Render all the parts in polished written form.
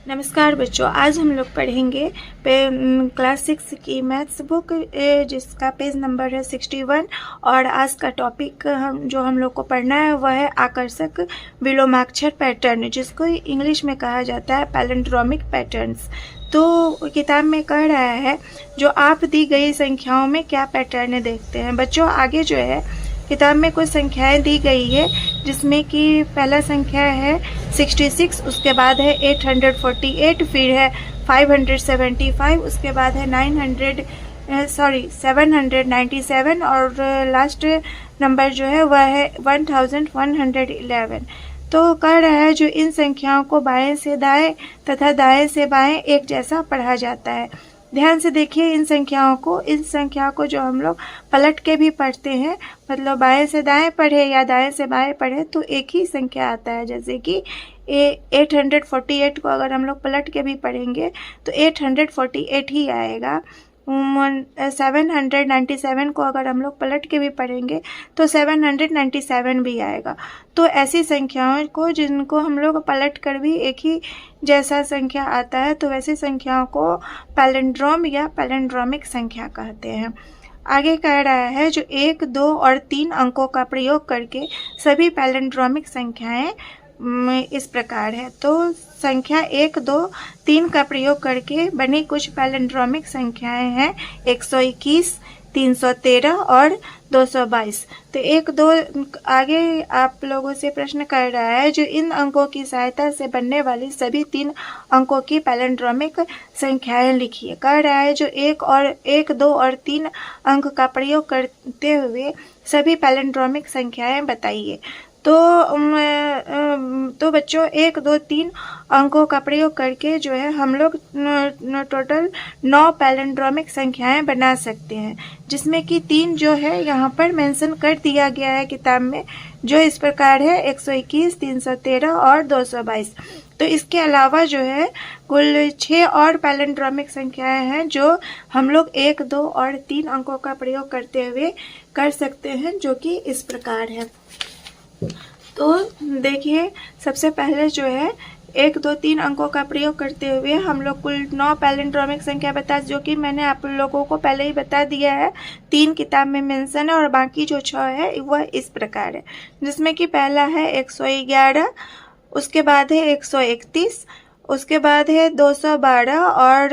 नमस्कार बच्चों, आज हम लोग पढ़ेंगे क्लास 6 की मैथ्स बुक जिसका पेज नंबर है 61। और आज का टॉपिक हम लोग को पढ़ना है वह है आकर्षक विलोमाक्षर पैटर्न, जिसको इंग्लिश में कहा जाता है पैलिंड्रोमिक पैटर्न्स। तो किताब में कह रहा है जो आप दी गई संख्याओं में क्या पैटर्न देखते हैं। बच्चों आगे जो है किताब में कुछ संख्याएं दी गई है, जिसमें कि पहला संख्या है 66, उसके बाद है 848, फिर है 575, उसके बाद है 797 और लास्ट नंबर जो है वह है 1111। तो कह रहा है जो इन संख्याओं को बाएं से दाएं तथा दाएं से बाएं एक जैसा पढ़ा जाता है। ध्यान से देखिए इन संख्याओं को जो हम लोग पलट के भी पढ़ते हैं, मतलब बाएं से दाएं पढ़े या दाएं से बाएं पढ़े तो एक ही संख्या आता है। जैसे कि 848 को अगर हम लोग पलट के भी पढ़ेंगे तो 848 ही आएगा। 797 को अगर हम लोग पलट के भी पढ़ेंगे तो 797 भी आएगा। तो ऐसी संख्याओं को जिनको हम लोग पलट कर भी एक ही जैसा संख्या आता है, तो वैसी संख्याओं को पैलिंड्रोम या पैलिंड्रोमिक संख्या कहते हैं। आगे कह रहा है जो 1, 2 और 3 अंकों का प्रयोग करके सभी पैलिंड्रोमिक संख्याएं इस प्रकार है। तो संख्या 1, 2, 3 का प्रयोग करके बनी कुछ पैलिंड्रोमिक संख्याएं हैं 121, 313 और 222। तो 1, 2 आगे आप लोगों से प्रश्न कर रहा है जो इन अंकों की सहायता से बनने वाली सभी 3 अंकों की पैलिंड्रोमिक संख्याएं लिखिए। कह रहा है जो 1, 2 और 3 अंक का प्रयोग करते हुए सभी पैलिंड्रोमिक संख्याएं बताइए। तो बच्चों 1, 2, 3 अंकों का प्रयोग करके जो है हम लोग टोटल 9 पैलिंड्रोमिक संख्याएं बना सकते हैं, जिसमें कि 3 जो है यहाँ पर मेंशन कर दिया गया है किताब में, जो इस प्रकार है 121, 313 और 222। तो इसके अलावा जो है कुल 6 और पैलिंड्रोमिक संख्याएं हैं जो हम लोग 1, 2 और 3 अंकों का प्रयोग करते हुए कर सकते हैं, जो कि इस प्रकार है। तो देखिए सबसे पहले जो है 1, 2, 3 अंकों का प्रयोग करते हुए हम लोग कुल 9 पैलिंड्रोमिक संख्या बता, जो कि मैंने आप लोगों को पहले ही बता दिया है। 3 किताब में मेंशन है और बाकी जो 6 है वह इस प्रकार है, जिसमें कि पहला है 111, उसके बाद है 131, उसके बाद है 212 और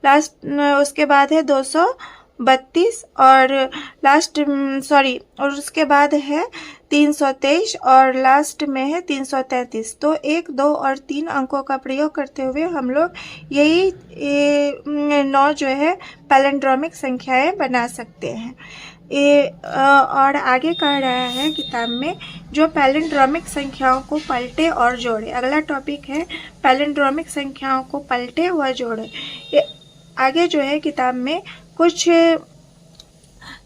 लास्ट उसके बाद है 232 और उसके बाद है 323 और लास्ट में है 333। तो 1, 2 और 3 अंकों का प्रयोग करते हुए हम लोग यही 9 जो है पैलिंड्रोमिक संख्याएं बना सकते हैं। और आगे कह रहा है किताब में जो पैलिंड्रोमिक संख्याओं को पलटे और जोड़े। अगला टॉपिक है पैलिंड्रोमिक संख्याओं को पलटे व जोड़े। आगे जो है किताब में कुछ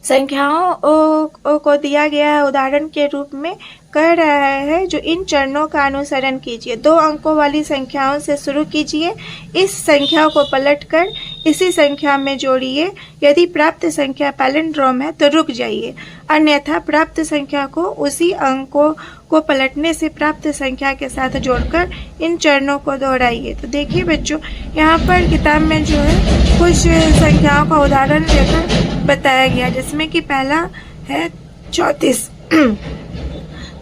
संख्याओं को दिया गया है उदाहरण के रूप में। कह रहा है जो इन चरणों का अनुसरण कीजिए। 2 अंकों वाली संख्याओं से शुरू कीजिए, इस संख्या को पलटकर इसी संख्या में जोड़िए। यदि प्राप्त संख्या पैलिंड्रोम है तो रुक जाइए, अन्यथा प्राप्त संख्या को उसी अंकों को पलटने से प्राप्त संख्या के साथ जोड़कर इन चरणों को दोहराइए। तो देखिए बच्चों यहाँ पर किताब में जो है कुछ संख्याओं का उदाहरण देकर बताया गया, जिसमें कि पहला है 34।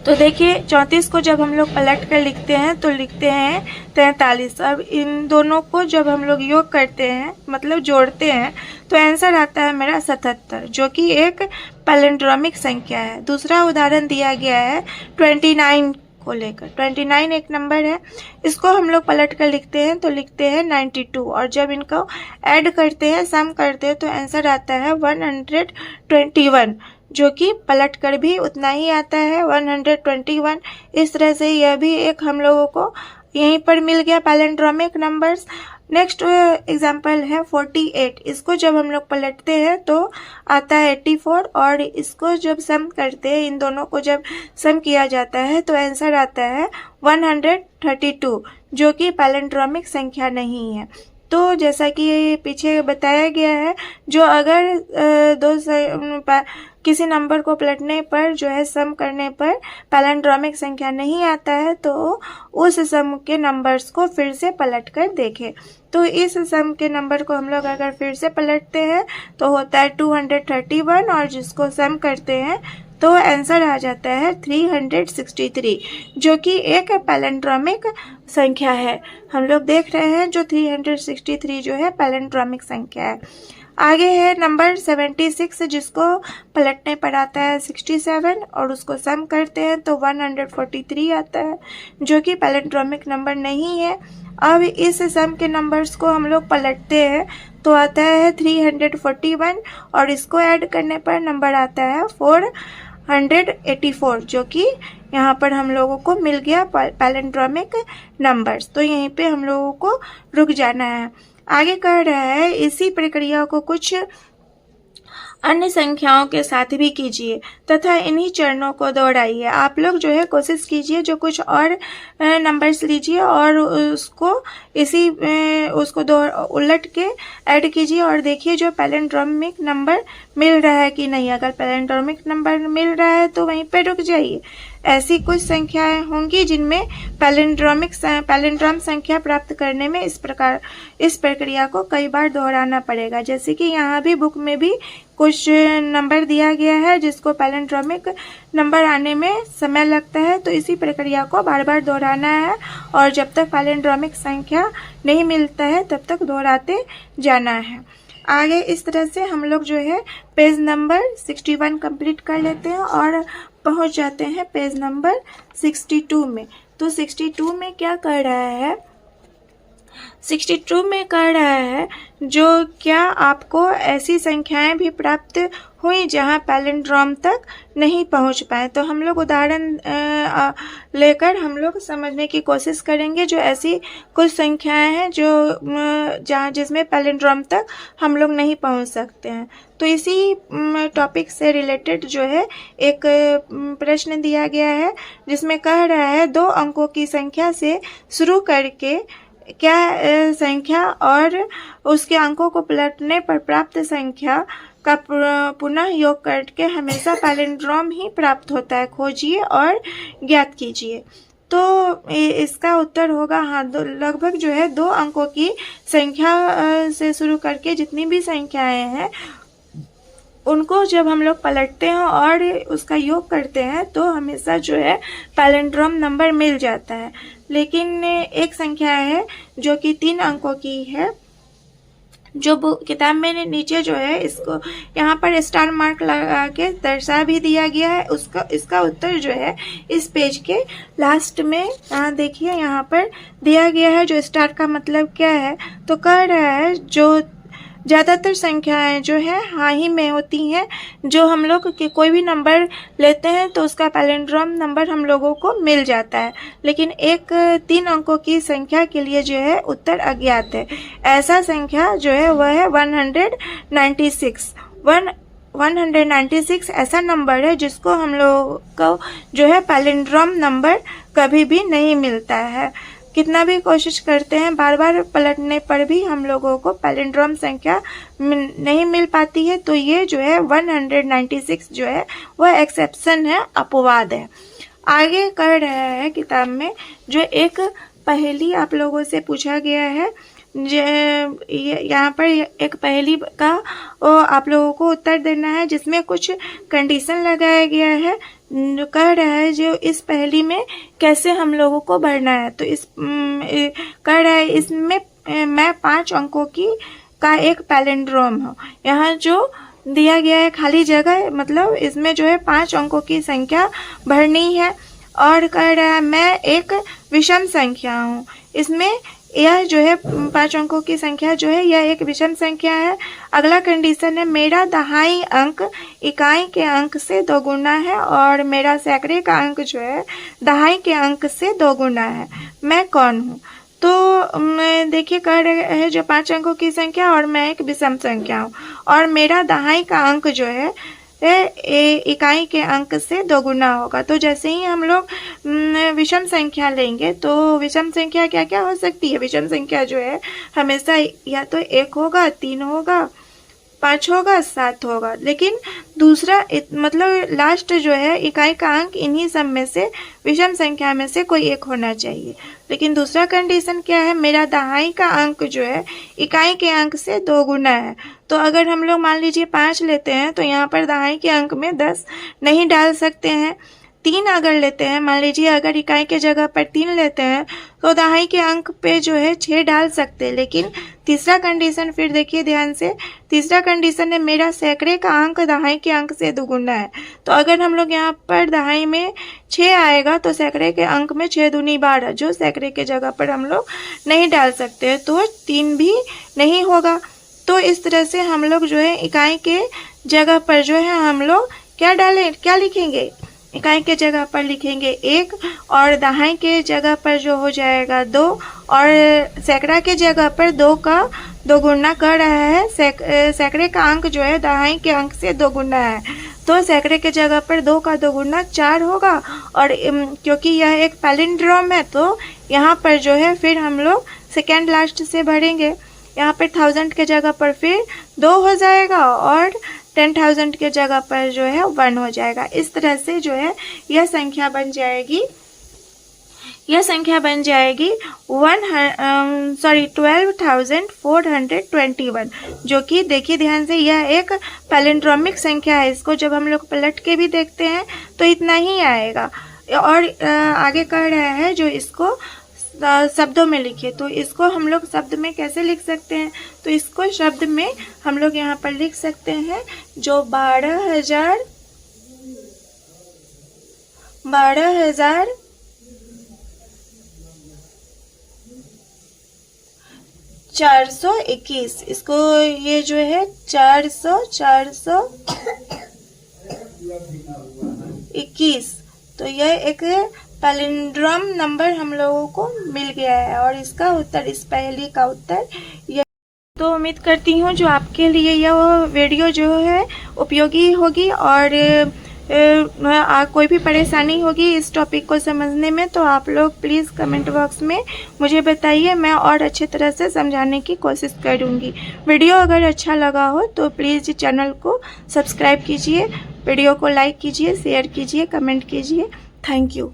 तो देखिए 34 को जब हम लोग पलट कर लिखते हैं तो लिखते हैं 43। अब इन दोनों को जब हम लोग योग करते हैं, मतलब जोड़ते हैं, तो आंसर आता है मेरा 77, जो कि एक पैलिंड्रोमिक संख्या है। दूसरा उदाहरण दिया गया है 29 को लेकर। 29 एक नंबर है, इसको हम लोग पलट कर लिखते हैं तो लिखते हैं 92 और जब इनको ऐड करते हैं, सम करते हैं, तो आंसर आता है 121, जो कि पलट कर भी उतना ही आता है 121। इस तरह से यह भी एक हम लोगों को यहीं पर मिल गया पैलिंड्रोमिक नंबर्स। नेक्स्ट एग्जाम्पल है 48। इसको जब हम लोग पलटते हैं तो आता है 84 और इसको जब सम करते हैं, इन दोनों को जब सम किया जाता है तो आंसर आता है 132, जो कि पैलिंड्रोमिक संख्या नहीं है। तो जैसा कि पीछे बताया गया है, जो अगर किसी नंबर को पलटने पर जो है सम करने पर पैलिंड्रोमिक संख्या नहीं आता है तो उस सम के नंबर्स को फिर से पलट कर देखें। तो इस सम के नंबर को हम लोग अगर फिर से पलटते हैं तो होता है 231 और जिसको सम करते हैं तो आंसर आ जाता है 363 जो कि एक पैलिंड्रोमिक संख्या है। हम लोग देख रहे हैं जो 363 जो है पैलिंड्रोमिक संख्या है। आगे है नंबर 76 जिसको पलटने पर आता है 67 और उसको सम करते हैं तो 143 आता है जो कि पैलिंड्रोमिक नंबर नहीं है। अब इस सम के नंबर्स को हम लोग पलटते हैं तो आता है 341 और इसको ऐड करने पर नंबर आता है 484 जो कि यहाँ पर हम लोगों को मिल गया पैलिंड्रोमिक नंबर्स। तो यहीं पे हम लोगों को रुक जाना है। आगे कह रहा है इसी प्रक्रिया को कुछ अन्य संख्याओं के साथ भी कीजिए तथा इन्हीं चरणों को दोहराइए। आप लोग जो है कोशिश कीजिए जो कुछ और नंबर्स लीजिए और उसको उलट के ऐड कीजिए और देखिए जो पैलिंड्रोमिक नंबर मिल रहा है कि नहीं। अगर पैलिंड्रोमिक नंबर मिल रहा है तो वहीं पे रुक जाइए। ऐसी कुछ संख्याएं होंगी जिनमें पैलिंड्रोम संख्या प्राप्त करने में इस प्रक्रिया को कई बार दोहराना पड़ेगा। जैसे कि यहाँ भी बुक में भी कुछ नंबर दिया गया है जिसको पैलिंड्रोमिक नंबर आने में समय लगता है तो इसी प्रक्रिया को बार बार दोहराना है और जब तक पैलिंड्रोमिक संख्या नहीं मिलता है तब तक दोहराते जाना है। आगे इस तरह से हम लोग जो है पेज नंबर 61 कंप्लीट कर लेते हैं और पहुंच जाते हैं पेज नंबर 62 में। तो 62 में क्या कर रहा है, 62 में कह रहा है जो क्या आपको ऐसी संख्याएं भी प्राप्त हुई जहां पैलिंड्रोम तक नहीं पहुंच पाए। तो हम लोग उदाहरण लेकर हम लोग समझने की कोशिश करेंगे जो ऐसी कुछ संख्याएं हैं जो जिसमें पैलिंड्रोम तक हम लोग नहीं पहुंच सकते हैं। तो इसी टॉपिक से रिलेटेड जो है एक प्रश्न दिया गया है जिसमें कह रहा है 2 अंकों की संख्या से शुरू करके क्या संख्या और उसके अंकों को पलटने पर प्राप्त संख्या का पुनः योग करके हमेशा पैलिंड्रोम ही प्राप्त होता है। खोजिए और ज्ञात कीजिए। तो इसका उत्तर होगा हाँ, लगभग जो है 2 अंकों की संख्या से शुरू करके जितनी भी संख्याएं हैं उनको जब हम लोग पलटते हैं और उसका योग करते हैं तो हमेशा जो है पैलिंड्रोम नंबर मिल जाता है। लेकिन एक संख्या है जो कि 3 अंकों की है जो किताब में नीचे जो है इसको यहाँ पर स्टार मार्क लगा के दर्शा भी दिया गया है। इसका उत्तर जो है इस पेज के लास्ट में यहाँ देखिए यहाँ पर दिया गया है। जो स्टार का मतलब क्या है तो कह रहा है जो ज़्यादातर संख्याएं जो है हाँ ही में होती हैं। जो हम लोग के कोई भी नंबर लेते हैं तो उसका पैलिंड्रोम नंबर हम लोगों को मिल जाता है, लेकिन एक 3 अंकों की संख्या के लिए जो है उत्तर अज्ञात है। ऐसा संख्या जो है वह है 196 ऐसा नंबर है जिसको हम लोगों को जो है पैलिंड्रोम नंबर कभी भी नहीं मिलता है। कितना भी कोशिश करते हैं बार बार पलटने पर भी हम लोगों को पैलिंड्रोम संख्या नहीं मिल पाती है। तो ये जो है 196 जो है वह एक्सेप्शन है, अपवाद है। आगे कर रहा है किताब में जो एक पहेली आप लोगों से पूछा गया है। यहाँ पर एक पहेली का आप लोगों को उत्तर देना है जिसमें कुछ कंडीशन लगाया गया है। कह रहा है जो इस पहेली में कैसे हम लोगों को भरना है। तो कह रहा है इसमें मैं 5 अंकों का एक पैलिंड्रोम हूँ। यहाँ जो दिया गया है खाली जगह मतलब इसमें जो है 5 अंकों की संख्या भरनी है और कह रहा है मैं एक विषम संख्या हूँ। इसमें यह जो है 5 अंकों की संख्या जो है यह एक विषम संख्या है। अगला कंडीशन है मेरा दहाई अंक इकाई के अंक से 2 गुना है और मेरा सैकड़े का अंक जो है दहाई के अंक से 2 गुना है। मैं कौन हूँ। तो देखिए कह रहे हैं जो 5 अंकों की संख्या और मैं एक विषम संख्या हूँ और मेरा दहाई का अंक जो है इकाई के अंक से 2 गुना होगा। तो जैसे ही हम लोग विषम संख्या लेंगे तो विषम संख्या क्या क्या हो सकती है। विषम संख्या जो है हमेशा या तो 1 होगा, 3 होगा, 5 होगा, 7 होगा। लेकिन दूसरा मतलब लास्ट जो है इकाई का अंक इन्हीं सब में से विषम संख्या में से कोई एक होना चाहिए। लेकिन दूसरा कंडीशन क्या है, मेरा दहाई का अंक जो है इकाई के अंक से 2 गुना है। तो अगर हम लोग मान लीजिए 5 लेते हैं तो यहाँ पर दहाई के अंक में 10 नहीं डाल सकते हैं। 3 अगर लेते हैं, मान लीजिए अगर इकाई के जगह पर 3 लेते हैं तो दहाई के अंक पे जो है 6 डाल सकते हैं। लेकिन तीसरा कंडीशन फिर देखिए ध्यान से, तीसरा कंडीशन है मेरा सैकड़े का अंक दहाई के अंक से दुगुना है। तो अगर हम लोग यहाँ पर दहाई में 6 आएगा तो सैकड़े के अंक में 6 दूनी 12, जो सैकड़े के जगह पर हम लोग नहीं डाल सकते हैं, तो 3 भी नहीं होगा। तो इस तरह से हम लोग जो है इकाई के जगह पर जो है हम लोग क्या डालें, क्या लिखेंगे, इकाई के जगह पर लिखेंगे 1 और दहाई के जगह पर जो हो जाएगा 2 और सैकड़ा के जगह पर 2 का 2 गुना कर रहा है। सैकड़े का अंक जो है दहाई के अंक से 2 गुना है, तो सैकड़े के जगह पर 2 का 2 गुना 4 होगा। और क्योंकि यह एक पैलिंड्रोम है तो यहाँ पर जो है फिर हम लोग सेकेंड लास्ट से भरेंगे। यहाँ पर 1000 के जगह पर फिर 2 हो जाएगा और 10,000 के जगह पर जो है 1 हो जाएगा। इस तरह से जो है यह संख्या बन जाएगी, 12,421, जो कि देखिए ध्यान से यह एक पैलिंड्रोमिक संख्या है। इसको जब हम लोग पलट के भी देखते हैं तो इतना ही आएगा। और आगे कह रहा है जो इसको शब्दों में लिखे, तो इसको हम लोग शब्द में कैसे लिख सकते हैं, तो इसको शब्द में हम लोग यहाँ पर लिख सकते हैं जो 12,421, इसको ये जो है 421, तो यह एक पैलिंड्रोम नंबर हम लोगों को मिल गया है और इसका उत्तर, इस पहेली का उत्तर यह। तो उम्मीद करती हूँ जो आपके लिए यह वीडियो जो है उपयोगी होगी और कोई भी परेशानी होगी इस टॉपिक को समझने में तो आप लोग प्लीज़ कमेंट बॉक्स में मुझे बताइए, मैं और अच्छी तरह से समझाने की कोशिश करूँगी। वीडियो अगर अच्छा लगा हो तो प्लीज़ चैनल को सब्सक्राइब कीजिए, वीडियो को लाइक कीजिए, शेयर कीजिए, कमेंट कीजिए। Thank you.